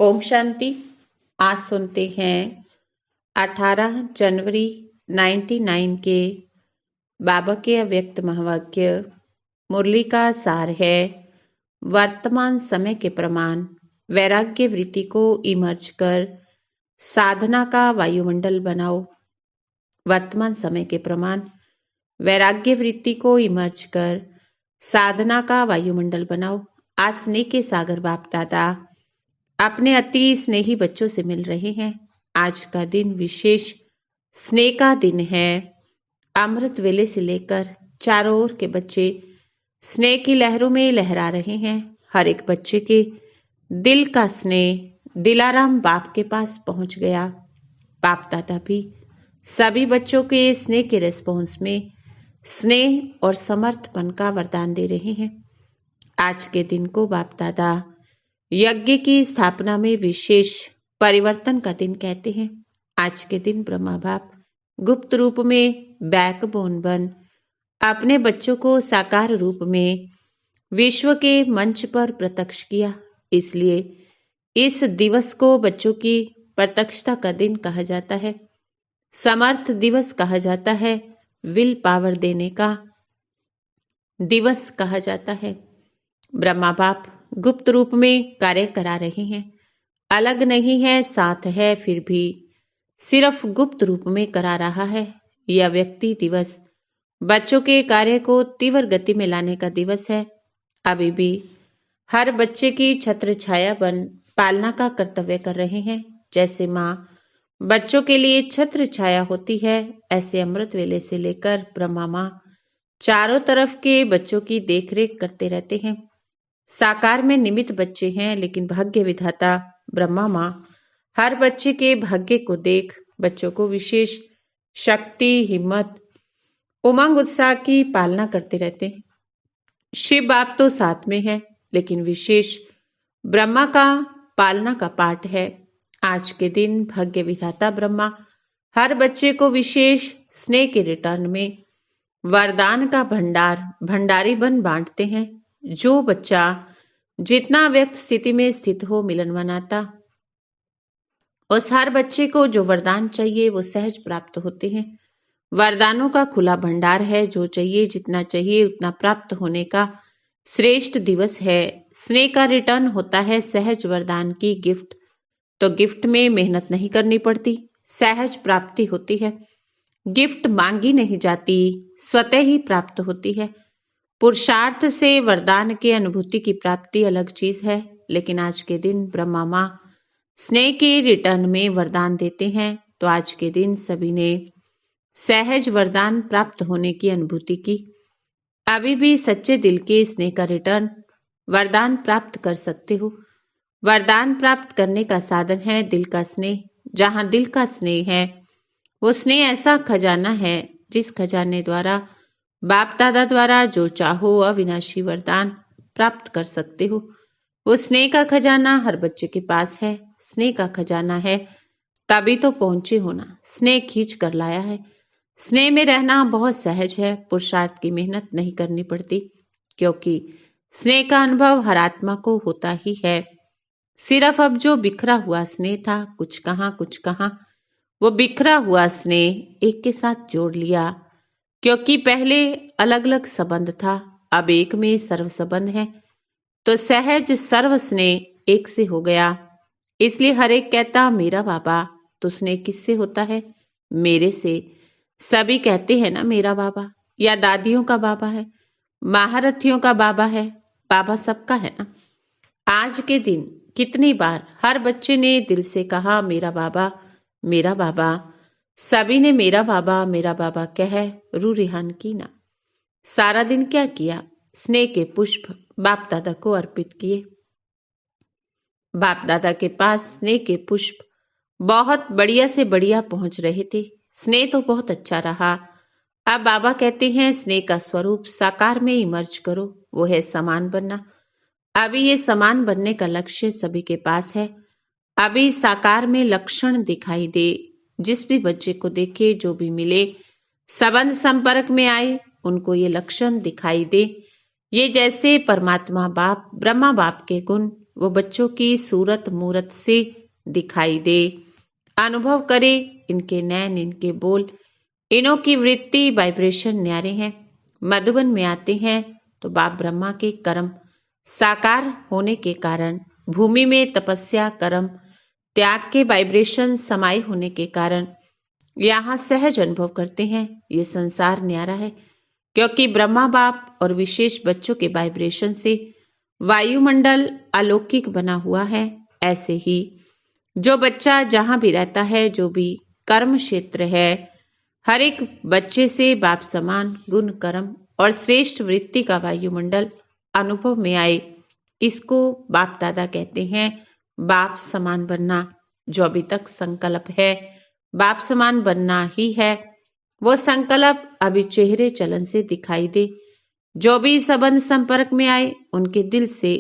ओम शांति। आज सुनते हैं 18 जनवरी 99 के बाबा के अव्यक्त महावाक्य। मुरली का सार है वर्तमान समय के प्रमाण। वैराग्य वृत्ति को इमर्ज कर साधना का वायुमंडल बनाओ। वर्तमान समय के प्रमाण वैराग्य वृत्ति को इमर्ज कर साधना का वायुमंडल बनाओ। आज स्नेह के सागर बाप दादा अपने अति स्नेही बच्चों से मिल रहे हैं। आज का दिन विशेष स्नेह का दिन है। अमृत वेले से लेकर चारों ओर के बच्चे स्नेह की लहरों में लहरा रहे हैं। हर एक बच्चे के दिल का स्नेह दिलाराम बाप के पास पहुंच गया। बाप दादा भी सभी बच्चों के स्नेह के रिस्पॉन्स में स्नेह और समर्थपन का वरदान दे रहे हैं। आज के दिन को बाप दादा यज्ञ की स्थापना में विशेष परिवर्तन का दिन कहते हैं। आज के दिन ब्रह्मा बाप गुप्त रूप में बैकबोन बन अपने बच्चों को साकार रूप में विश्व के मंच पर प्रत्यक्ष किया। इसलिए इस दिवस को बच्चों की प्रत्यक्षता का दिन कहा जाता है। समर्थ दिवस कहा जाता है। विल पावर देने का दिवस कहा जाता है। ब्रह्मा बाप गुप्त रूप में कार्य करा रहे हैं। अलग नहीं है, साथ है, फिर भी सिर्फ गुप्त रूप में करा रहा है। यह व्यक्ति दिवस बच्चों के कार्य को तीव्र गति में लाने का दिवस है। अभी भी हर बच्चे की छत्र छाया बन पालना का कर्तव्य कर रहे हैं। जैसे माँ बच्चों के लिए छत्र छाया होती है, ऐसे अमृत वेले से लेकर ब्रह्मा माँ चारों तरफ के बच्चों की देखरेख करते रहते हैं। साकार में निमित्त बच्चे हैं, लेकिन भाग्य विधाता ब्रह्मा माँ हर बच्चे के भाग्य को देख बच्चों को विशेष शक्ति, हिम्मत, उमंग, उत्साह की पालना करते रहते हैं। शिव बाप तो साथ में है, लेकिन विशेष ब्रह्मा का पालना का पाठ है। आज के दिन भाग्य विधाता ब्रह्मा हर बच्चे को विशेष स्नेह के रिटर्न में वरदान का भंडारी बन बांटते हैं। जो बच्चा जितना व्यक्त स्थिति में स्थित हो मिलन मनाता, उस हर बच्चे को जो वरदान चाहिए वो सहज प्राप्त होते हैं। वरदानों का खुला भंडार है। जो चाहिए, जितना चाहिए उतना प्राप्त होने का श्रेष्ठ दिवस है। स्नेह का रिटर्न होता है सहज वरदान की गिफ्ट। तो गिफ्ट में मेहनत नहीं करनी पड़ती, सहज प्राप्ति होती है। गिफ्ट मांगी नहीं जाती, स्वतः ही प्राप्त होती है। पुरुषार्थ से वरदान के अनुभूति की प्राप्ति अलग चीज है। लेकिन आज के दिन ब्रह्मा माँ स्नेह के रिटर्न में वरदान देते हैं। तो आज के दिन सभी ने सहज वरदान प्राप्त होने की अनुभूति की। अभी भी सच्चे दिल के स्नेह का रिटर्न वरदान प्राप्त कर सकते हो। वरदान प्राप्त करने का साधन है दिल का स्नेह। जहां दिल का स्नेह है, वो स्नेह ऐसा खजाना है जिस खजाने द्वारा बाप दादा द्वारा जो चाहो अविनाशी वरदान प्राप्त कर सकते हो। वो स्नेह का खजाना हर बच्चे के पास है। स्नेह का खजाना है तभी तो पहुंचे हो ना। स्नेह खींच कर लाया है। स्नेह में रहना बहुत सहज है। पुरुषार्थ की मेहनत नहीं करनी पड़ती, क्योंकि स्नेह का अनुभव हर आत्मा को होता ही है। सिर्फ अब जो बिखरा हुआ स्नेह था, कुछ कहाँ वो बिखरा हुआ स्नेह एक के साथ जोड़ लिया। क्योंकि पहले अलग अलग संबंध था, अब एक में सर्व संबंध है। तो सहज सर्व स्नेह एक से हो गया। इसलिए हर एक कहता मेरा बाबा। तो स्नेह किससे होता है? मेरे से। सभी कहते हैं ना मेरा बाबा, या दादियों का बाबा है, महारथियों का बाबा है। बाबा सबका है ना। आज के दिन कितनी बार हर बच्चे ने दिल से कहा मेरा बाबा, मेरा बाबा। सभी ने मेरा बाबा कह रू रिहान की ना। सारा दिन क्या किया? स्नेह के पुष्प बाप दादा को अर्पित किए। बाप दादा के पास स्नेह के पुष्प बहुत बढ़िया से बढ़िया पहुंच रहे थे। स्नेह तो बहुत अच्छा रहा। अब बाबा कहते हैं स्नेह का स्वरूप साकार में इमर्ज करो। वो है समान बनना। अभी ये समान बनने का लक्ष्य सभी के पास है। अभी साकार में लक्षण दिखाई दे। जिस भी बच्चे को देखे, जो भी मिले, संबंध संपर्क में आए, उनको ये लक्षण दिखाई दे। ये जैसे परमात्मा बाप ब्रह्मा बाप के गुण वो बच्चों की सूरत मूरत से दिखाई दे। अनुभव करे इनके नैन, इनके बोल, इनों की वृत्ति वाइब्रेशन न्यारे हैं। मधुबन में आते हैं तो बाप ब्रह्मा के कर्म साकार होने के कारण, भूमि में तपस्या कर्म त्याग के वाइब्रेशन समाये होने के कारण यहाँ सहज अनुभव करते हैं ये संसार न्यारा है, क्योंकि ब्रह्मा बाप और विशेष बच्चों के वाइब्रेशन से वायुमंडल अलौकिक बना हुआ है। ऐसे ही जो बच्चा जहां भी रहता है, जो भी कर्म क्षेत्र है, हर एक बच्चे से बाप समान गुण कर्म और श्रेष्ठ वृत्ति का वायुमंडल अनुभव में आए, इसको बाप दादा कहते हैं बाप समान बनना। जो अभी तक संकल्प है बाप समान बनना ही है, वो संकल्प अभी चेहरे चलन से दिखाई दे। जो भी संबंध संपर्क में आए उनके दिल से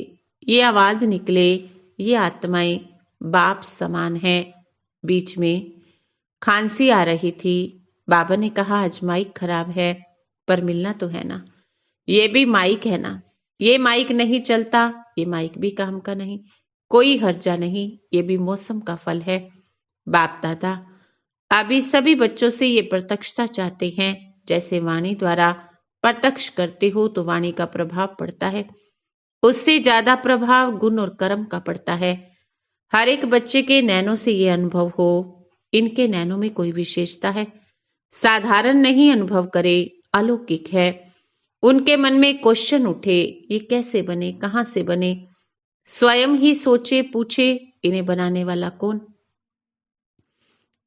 ये आवाज निकले, ये आत्माएं बाप समान है। बीच में खांसी आ रही थी, बाबा ने कहा आज माइक खराब है, पर मिलना तो है ना, ये भी माइक है ना, ये माइक नहीं चलता, ये माइक भी काम का नहीं, कोई हर्जा नहीं, ये भी मौसम का फल है। बाप दादा अभी सभी बच्चों से ये प्रत्यक्षता चाहते हैं, जैसे वाणी द्वारा प्रत्यक्ष करते हो तो वाणी का प्रभाव पड़ता है, उससे ज्यादा प्रभाव गुण और कर्म का पड़ता है। हर एक बच्चे के नैनों से ये अनुभव हो, इनके नैनों में कोई विशेषता है, साधारण नहीं अनुभव करे, अलौकिक है। उनके मन में क्वेश्चन उठे, ये कैसे बने, कहां से बने, स्वयं ही सोचे पूछे इन्हें बनाने वाला कौन।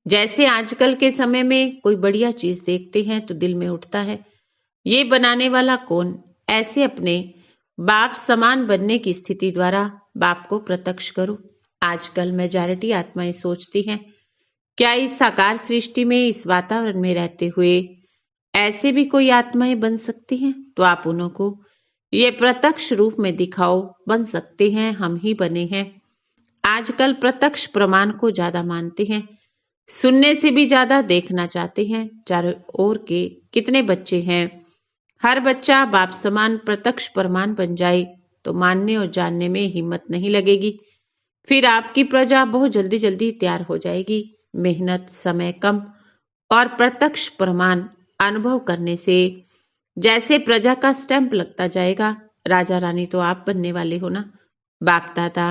जैसे आजकल के समय में कोई बढ़िया चीज देखते हैं तो दिल में उठता है ये बनाने वाला कौन। ऐसे अपने बाप समान बनने की स्थिति द्वारा बाप को प्रत्यक्ष करो। आजकल मेजॉरिटी आत्माएं सोचती हैं क्या इस साकार सृष्टि में, इस वातावरण में रहते हुए ऐसे भी कोई आत्माएं बन सकती हैं, तो आप उन्हों को ये प्रत्यक्ष रूप में दिखाओ, बन सकते हैं, हम ही बने हैं। आजकल प्रत्यक्ष प्रमाण को ज्यादा मानते हैं, सुनने से भी ज्यादा देखना चाहते हैं। चारों ओर के कितने बच्चे हैं, हर बच्चा बाप समान प्रत्यक्ष प्रमाण बन जाए तो मानने और जानने में हिम्मत नहीं लगेगी, फिर आपकी प्रजा बहुत जल्दी जल्दी तैयार हो जाएगी। मेहनत, समय कम और प्रत्यक्ष प्रमाण अनुभव करने से जैसे प्रजा का स्टैंप लगता जाएगा। राजा रानी तो आप बनने वाले हो ना। बाप दादा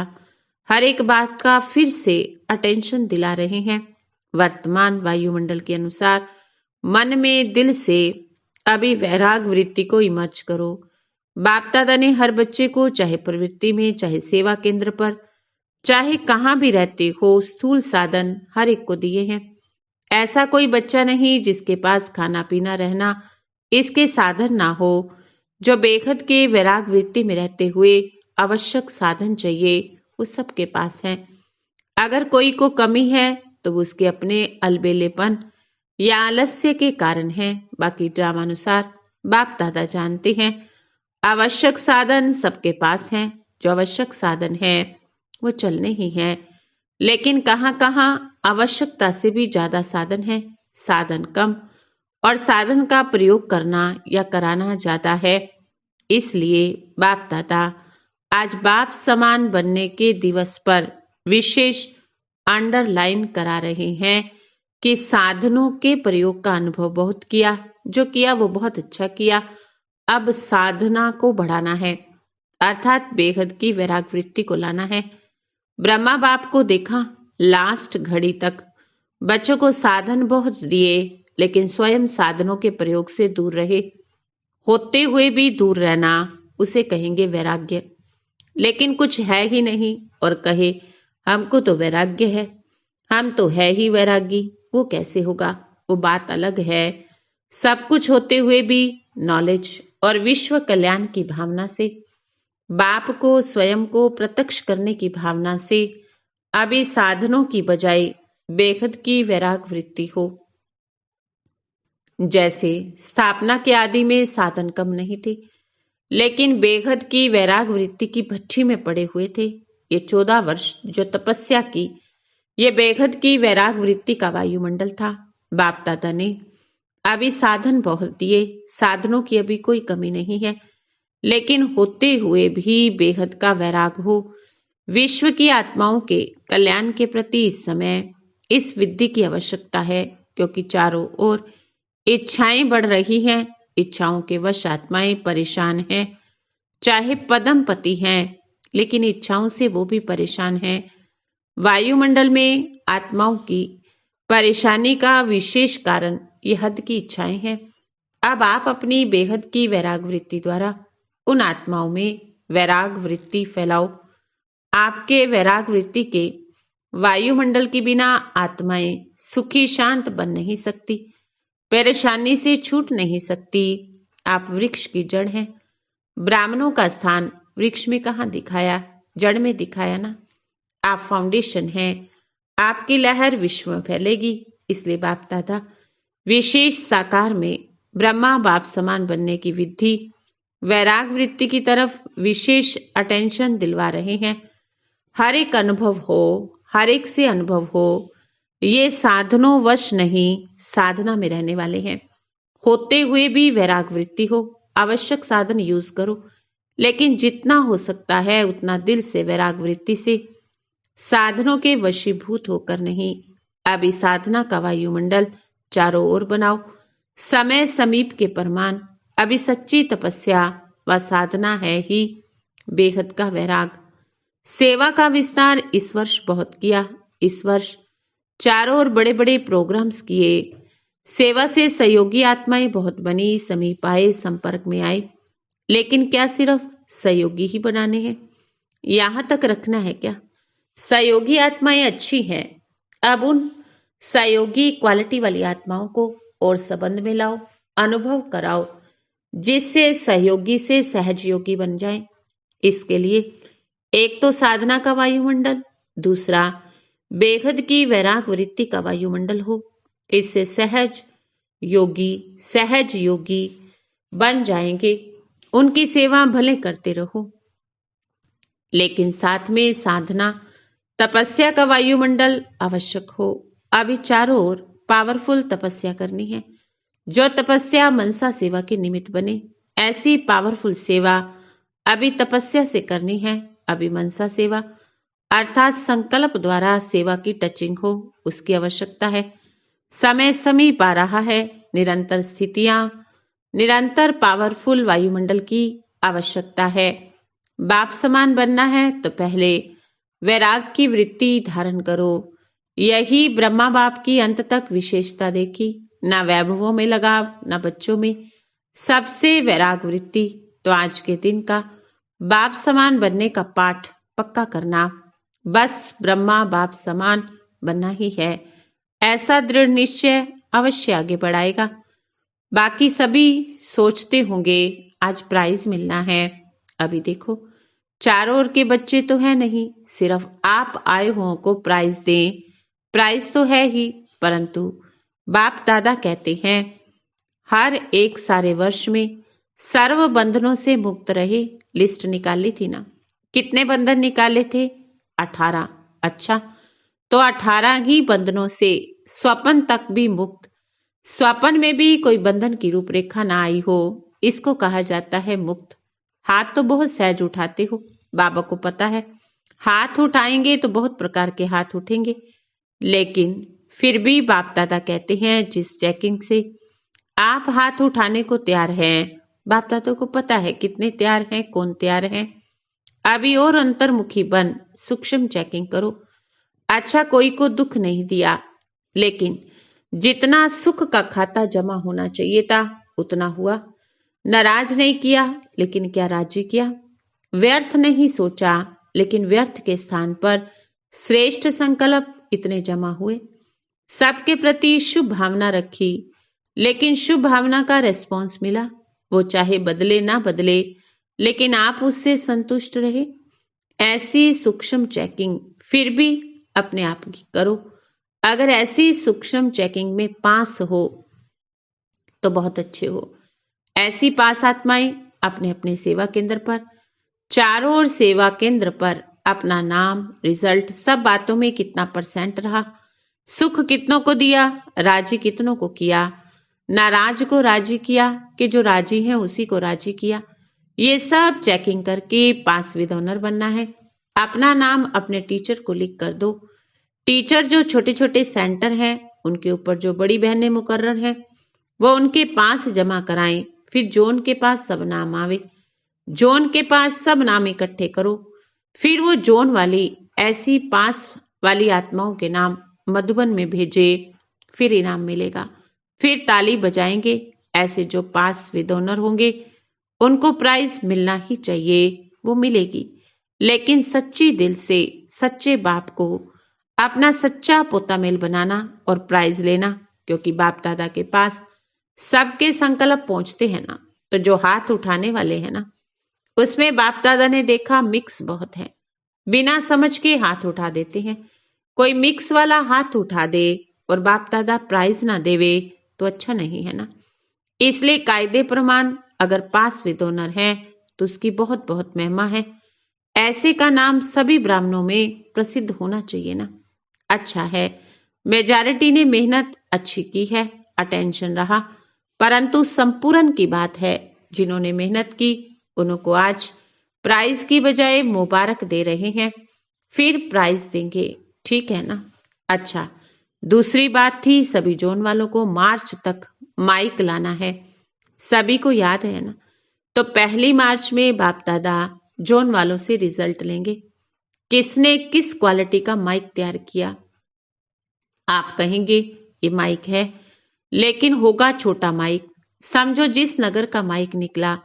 हर एक बात का फिर से अटेंशन दिला रहे हैं। वर्तमान वायुमंडल के अनुसार मन में, दिल से अभी वैराग वृत्ति को इमर्ज करो। बाप दादा ने हर बच्चे को चाहे प्रवृत्ति में, चाहे सेवा केंद्र पर, चाहे कहाँ भी रहते हो, स्थूल साधन हर एक को दिए हैं। ऐसा कोई बच्चा नहीं जिसके पास खाना पीना रहना इसके साधन ना हो। जो बेखद के वैराग वृत्ति में रहते हुए आवश्यक साधन चाहिए वो सबके पास है। अगर कोई को कमी है तो वो उसके अपने अलबेलेपन या आलस्य के कारण है। बाकी ड्रामानुसार बाप दादा जानते हैं आवश्यक साधन सबके पास हैं। जो आवश्यक साधन है वो चलने ही हैं, लेकिन कहाँ कहाँ आवश्यकता से भी ज्यादा साधन है, साधन कम और साधन का प्रयोग करना या कराना ज्यादा है। इसलिए बाप दादा आज बाप समान बनने के दिवस पर विशेष अंडरलाइन करा रहे हैं कि साधनों के प्रयोग का अनुभव बहुत किया, जो किया वो बहुत अच्छा किया। अब साधना को बढ़ाना है, अर्थात बेहद की वैराग वृत्ति को लाना है। ब्रह्मा बाप को देखा लास्ट घड़ी तक बच्चों को साधन बहुत दिए, लेकिन स्वयं साधनों के प्रयोग से दूर रहे। होते हुए भी दूर रहना उसे कहेंगे वैराग्य। लेकिन कुछ है ही नहीं और कहे हमको तो वैराग्य है, हम तो है ही वैरागी, वो कैसे होगा, वो बात अलग है। सब कुछ होते हुए भी नॉलेज और विश्व कल्याण की भावना से, बाप को स्वयं को प्रत्यक्ष करने की भावना से अभी साधनों की बजाय बेहद की वैराग वृत्ति हो। जैसे स्थापना के आदि में साधन कम नहीं थे, लेकिन बेहद की वैराग वृत्ति की भट्ठी में पड़े हुए थे। ये 14 वर्ष जो तपस्या की, ये बेहद की वैराग वृत्ति का वायुमंडल था। बाप दादा ने अभी साधन बहुत दिए, साधनों की अभी कोई कमी नहीं है, लेकिन होते हुए भी बेहद का वैराग हो। विश्व की आत्माओं के कल्याण के प्रति इस समय इस विधि की आवश्यकता है, क्योंकि चारों ओर इच्छाएं बढ़ रही हैं। इच्छाओं के वश आत्माएं परेशान हैं। चाहे पदमपति हैं, लेकिन इच्छाओं से वो भी परेशान हैं। वायुमंडल में आत्माओं की परेशानी का विशेष कारण ये हद की इच्छाएं हैं। अब आप अपनी बेहद की वैराग वृत्ति द्वारा उन आत्माओं में वैराग वृत्ति फैलाओ। आपके वैराग वृत्ति के वायुमंडल के बिना आत्माएं सुखी शांत बन नहीं सकती, परेशानी से छूट नहीं सकती। आप वृक्ष की जड़ हैं। ब्राह्मणों का स्थान वृक्ष में कहाँ दिखाया? जड़ में दिखाया ना। आप फाउंडेशन हैं। आपकी लहर विश्व में फैलेगी। इसलिए बाप दादा विशेष साकार में ब्रह्मा बाप समान बनने की विधि वैराग वृत्ति की तरफ विशेष अटेंशन दिलवा रहे हैं। हर एक अनुभव हो, हर एक से अनुभव हो। ये साधनों वश नहीं, साधना में रहने वाले हैं। होते हुए भी वैराग वृत्ति हो। आवश्यक साधन यूज करो, लेकिन जितना हो सकता है उतना दिल से वैराग वृत्ति से, साधनों के वशीभूत होकर नहीं। अभी साधना का वायुमंडल चारों ओर बनाओ। समय समीप के परमान। अभी सच्ची तपस्या व साधना है ही बेहद का वैराग। सेवा का विस्तार इस वर्ष बहुत किया। इस वर्ष चारों ओर बड़े बड़े प्रोग्राम्स किए। सेवा से सहयोगी आत्माएं बहुत बनी, समीप आए, संपर्क में आए। लेकिन क्या सिर्फ सहयोगी ही बनाने हैं? यहां तक रखना है क्या? सहयोगी आत्माएं अच्छी हैं। अब उन सहयोगी क्वालिटी वाली आत्माओं को और संबंध में लाओ, अनुभव कराओ, जिससे सहयोगी से सहजयोगी बन जाए। इसके लिए एक तो साधना का वायुमंडल, दूसरा बेहद की वैराग वृत्ति का वायुमंडल हो। इससे सहज योगी बन जाएंगे। उनकी सेवा भले करते रहो, लेकिन साथ में साधना तपस्या का वायुमंडल आवश्यक हो। अभी चारों ओर पावरफुल तपस्या करनी है। जो तपस्या मनसा सेवा के निमित्त बने, ऐसी पावरफुल सेवा अभी तपस्या से करनी है। अभी मनसा सेवा अर्थात संकल्प द्वारा सेवा की टचिंग हो, उसकी आवश्यकता है। समय समीप आ रहा है। निरंतर स्थितियां, निरंतर पावरफुल वायुमंडल की आवश्यकता है। बाप समान बनना है तो पहले वैराग की वृत्ति धारण करो। यही ब्रह्मा बाप की अंत तक विशेषता देखी। ना वैभवों में लगाव, ना बच्चों में, सबसे वैराग वृत्ति। तो आज के दिन का बाप समान बनने का पाठ पक्का करना। बस ब्रह्मा बाप समान बनना ही है। ऐसा दृढ़ निश्चय अवश्य आगे बढ़ाएगा। बाकी सभी सोचते होंगे आज प्राइज मिलना है। अभी देखो चारों ओर के बच्चे तो है नहीं, सिर्फ आप आए हुओं को प्राइज दें। प्राइज तो है ही, परंतु बाप दादा कहते हैं हर एक सारे वर्ष में सर्व बंधनों से मुक्त रहे। लिस्ट निकाली थी ना, कितने बंधन निकाले थे? 18। अच्छा, तो 18 ही बंधनों से स्वप्न तक भी मुक्त। स्वप्न में भी कोई बंधन की रूपरेखा ना आई हो, इसको कहा जाता है मुक्त। हाथ तो बहुत सहज उठाते हो, बाबा को पता है। हाथ उठाएंगे तो बहुत प्रकार के हाथ उठेंगे, लेकिन फिर भी बाप दादा कहते हैं जिस चेकिंग से आप हाथ उठाने को तैयार हैं, बाप दादा को पता है कितने तैयार हैं, कौन तैयार हैं। अभी और अंतर्मुखी बन सूक्ष्म चेकिंग करो। अच्छा, कोई को दुख नहीं दिया, लेकिन जितना सुख का खाता जमा होना चाहिए था उतना हुआ। नाराज नहीं किया, लेकिन क्या राजी किया? व्यर्थ नहीं सोचा, लेकिन व्यर्थ के स्थान पर श्रेष्ठ संकल्प इतने जमा हुए। सबके प्रति शुभ भावना रखी, लेकिन शुभ भावना का रेस्पॉन्स मिला। वो चाहे बदले ना बदले, लेकिन आप उससे संतुष्ट रहे। ऐसी सूक्ष्म चेकिंग फिर भी अपने आप की करो। अगर ऐसी सूक्ष्म चेकिंग में पास हो तो बहुत अच्छे हो। ऐसी पास आत्माएं अपने अपने सेवा केंद्र पर, चारों ओर सेवा केंद्र पर अपना नाम, रिजल्ट, सब बातों में कितना परसेंट रहा, सुख कितनों को दिया, राजी कितनों को किया, नाराज को राजी किया कि जो राजी हैं उसी को राजी किया। ये सब चेकिंग करके पास विद ऑनर बनना है। अपना नाम अपने टीचर को लिख कर दो। टीचर जो छोटे छोटे सेंटर हैं उनके ऊपर जो बड़ी बहनें मुकर्रर हैं वो उनके पास जमा कराएं। फिर जोन के पास सब नाम आवे, जोन के पास सब नाम इकट्ठे करो। फिर वो जोन वाली ऐसी पास वाली आत्माओं के नाम मधुबन में भेजे, फिर इनाम मिलेगा। फिर ताली बजाएंगे। ऐसे जो पास विद ऑनर होंगे उनको प्राइज मिलना ही चाहिए, वो मिलेगी। लेकिन सच्ची दिल से सच्चे बाप को अपना सच्चा पोता मेल बनाना और प्राइज लेना, क्योंकि बाप दादा के पास सबके संकल्प पहुंचते हैं ना। तो जो हाथ उठाने वाले हैं ना, उसमें बाप दादा ने देखा मिक्स बहुत है, बिना समझ के हाथ उठा देते हैं। कोई मिक्स वाला हाथ उठा दे और बाप दादा प्राइज ना देवे तो अच्छा नहीं है ना। इसलिए कायदे प्रमाण अगर पास विद ऑनर है तो उसकी बहुत बहुत महिमा है। ऐसे का नाम सभी ब्राह्मणों में प्रसिद्ध होना चाहिए ना। अच्छा है, मेजॉरिटी ने मेहनत अच्छी की है, अटेंशन रहा, परंतु संपूर्ण की बात है जिन्होंने मेहनत की उनको आज प्राइज की बजाय मुबारक दे रहे हैं, फिर प्राइज देंगे, ठीक है ना। अच्छा, दूसरी बात थी सभी जोन वालों को मार्च तक माइक लाना है, सभी को याद है ना। तो पहली मार्च में बाप दादा जोन वालों से रिजल्ट लेंगे, किसने किस क्वालिटी का माइक तैयार किया। आप कहेंगे ये माइक है, लेकिन होगा छोटा माइक। समझो जिस नगर का माइक निकला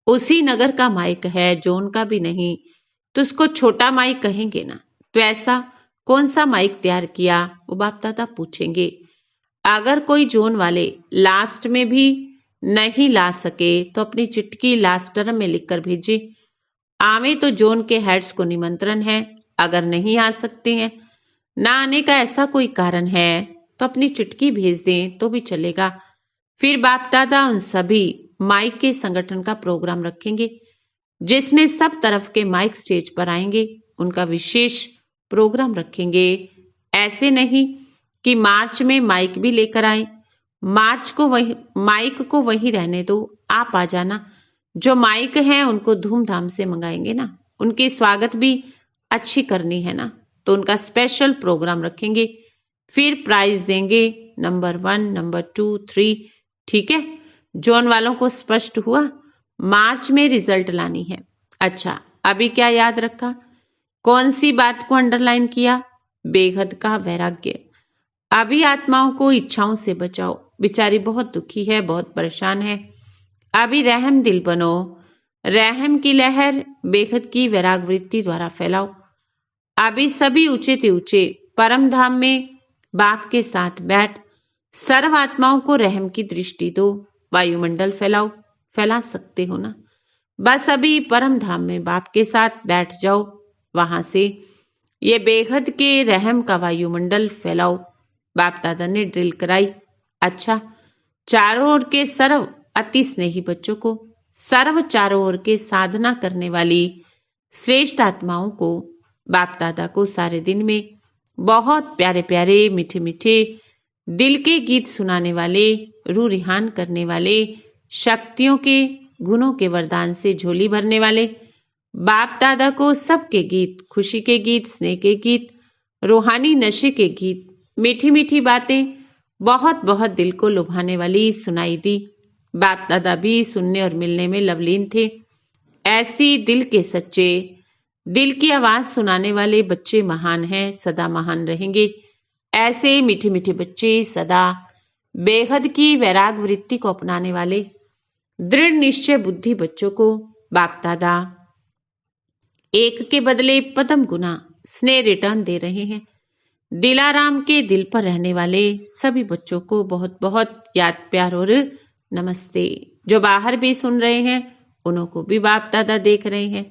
उसी नगर का माइक है, जोन का भी नहीं, तो उसको छोटा माइक कहेंगे ना। तो ऐसा कौन सा माइक तैयार किया वो बाप दादा पूछेंगे। अगर कोई जोन वाले लास्ट में भी नहीं ला सके तो अपनी चिट्ठी लास्ट टर्म में लिखकर भेजे। आवे तो जोन के हेड्स को निमंत्रण है, अगर नहीं आ सकते हैं, ना आने का ऐसा कोई कारण है तो अपनी चिट्ठी भेज दें तो भी चलेगा। फिर बाप दादा उन सभी माइक के संगठन का प्रोग्राम रखेंगे जिसमें सब तरफ के माइक स्टेज पर आएंगे, उनका विशेष प्रोग्राम रखेंगे। ऐसे नहीं कि मार्च में माइक भी लेकर आए, मार्च को वही माइक को वही रहने दो, आप आ जाना। जो माइक हैं उनको धूमधाम से मंगाएंगे ना, उनकी स्वागत भी अच्छी करनी है ना, तो उनका स्पेशल प्रोग्राम रखेंगे। फिर प्राइज देंगे नंबर 1, नंबर 2, 3, ठीक है। जोन वालों को स्पष्ट हुआ, मार्च में रिजल्ट लानी है। अच्छा, अभी क्या याद रखा, कौन सी बात को अंडरलाइन किया, बेहद का वैराग्य। अभी आत्माओं को इच्छाओं से बचाओ, बेचारी बहुत दुखी है, बहुत परेशान है। अभी रहम दिल बनो, रहम की लहर बेहद की वैराग वृत्ति द्वारा फैलाओ। अभी सभी ऊंचे ते ऊंचे परम धाम में बाप के साथ बैठ सर्व आत्माओं को रहम की दृष्टि दो, वायुमंडल फैलाओ, फैला सकते हो ना। बस अभी परम धाम में बाप के साथ बैठ जाओ, वहां से ये बेहद के रहम का वायुमंडल फैलाओ। बाप दादा ने ड्रिल कराई। अच्छा, चारों ओर के सर्व अति स्नेही बच्चों को, सर्व चारों ओर के साधना करने वाली श्रेष्ठ आत्माओं को, बाप दादा को सारे दिन में बहुत प्यारे प्यारे मीठे मीठे दिल के गीत सुनाने वाले, रूह रिहान करने वाले, शक्तियों के गुणों के वरदान से झोली भरने वाले बाप दादा को सबके गीत, खुशी के गीत, स्नेह के गीत, रूहानी नशे के गीत, मीठी मीठी बातें बहुत बहुत दिल को लुभाने वाली सुनाई दी। बाप दादा भी सुनने और मिलने में लवलीन थे। ऐसी दिल के सच्चे, दिल की आवाज सुनाने वाले बच्चे महान हैं, सदा महान रहेंगे। ऐसे मीठे मीठे बच्चे सदा बेहद की वैराग वृत्ति को अपनाने वाले दृढ़ निश्चय बुद्धि बच्चों को बाप दादा एक के बदले पदम गुना स्नेह रिटर्न दे रहे हैं। दिलाराम के दिल पर रहने वाले सभी बच्चों को बहुत बहुत याद, प्यार और नमस्ते। जो बाहर भी सुन रहे हैं उनको भी बाप दादा देख रहे हैं।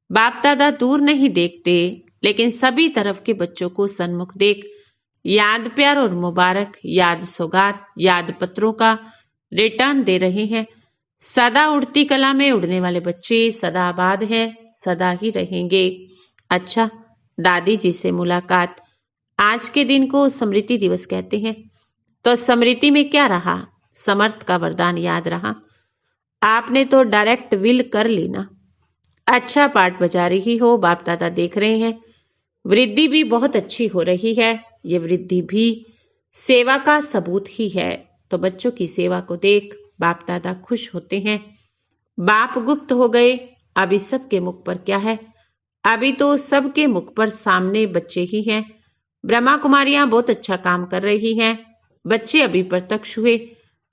बाप दादा दूर नहीं देखते, लेकिन सभी तरफ के बच्चों को सन्मुख देख याद, प्यार और मुबारक, याद सौगात, याद पत्रों का रिटर्न दे रहे हैं। सदा उड़ती कला में उड़ने वाले बच्चे सदा आबाद हैं, सदा ही रहेंगे। अच्छा, दादी जी से मुलाकात। आज के दिन को स्मृति दिवस कहते हैं। तो स्मृति में क्या रहा, समर्थ का वरदान याद रहा। आपने तो डायरेक्ट विल कर ली ना। अच्छा पाठ बजा रही हो, बाप दादा देख रहे हैं। वृद्धि भी बहुत अच्छी हो रही है। ये वृद्धि भी सेवा का सबूत ही है। तो बच्चों की सेवा को देख बाप दादा खुश होते हैं। बाप गुप्त हो गए। अभी सबके मुख पर क्या है? अभी तो सबके मुख पर सामने बच्चे ही हैं। ब्रह्मा कुमारियां बहुत अच्छा काम कर रही हैं। बच्चे अभी प्रत्यक्ष हुए।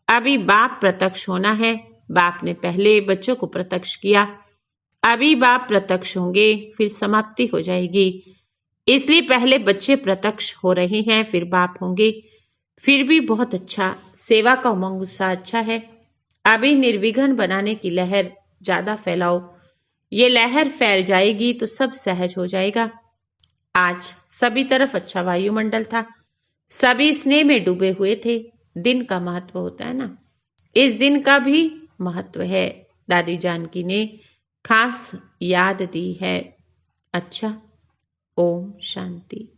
अभी बाप प्रत्यक्ष होना है। बाप ने पहले बच्चों को प्रत्यक्ष किया। अभी बाप प्रत्यक्ष होंगे, फिर समाप्ति हो जाएगी। इसलिए पहले बच्चे प्रत्यक्ष हो रहे हैं, फिर बाप होंगे। फिर भी बहुत अच्छा, सेवा का उमंग उत्साह अच्छा है। अभी निर्विघ्न बनाने की लहर ज्यादा फैलाओ। ये लहर फैल जाएगी तो सब सहज हो जाएगा। आज सभी तरफ अच्छा वायुमंडल था। सभी स्नेह में डूबे हुए थे। दिन का महत्व होता है ना, इस दिन का भी महत्व है। दादी जानकी ने खास याद दी है। अच्छा, ओम शांति।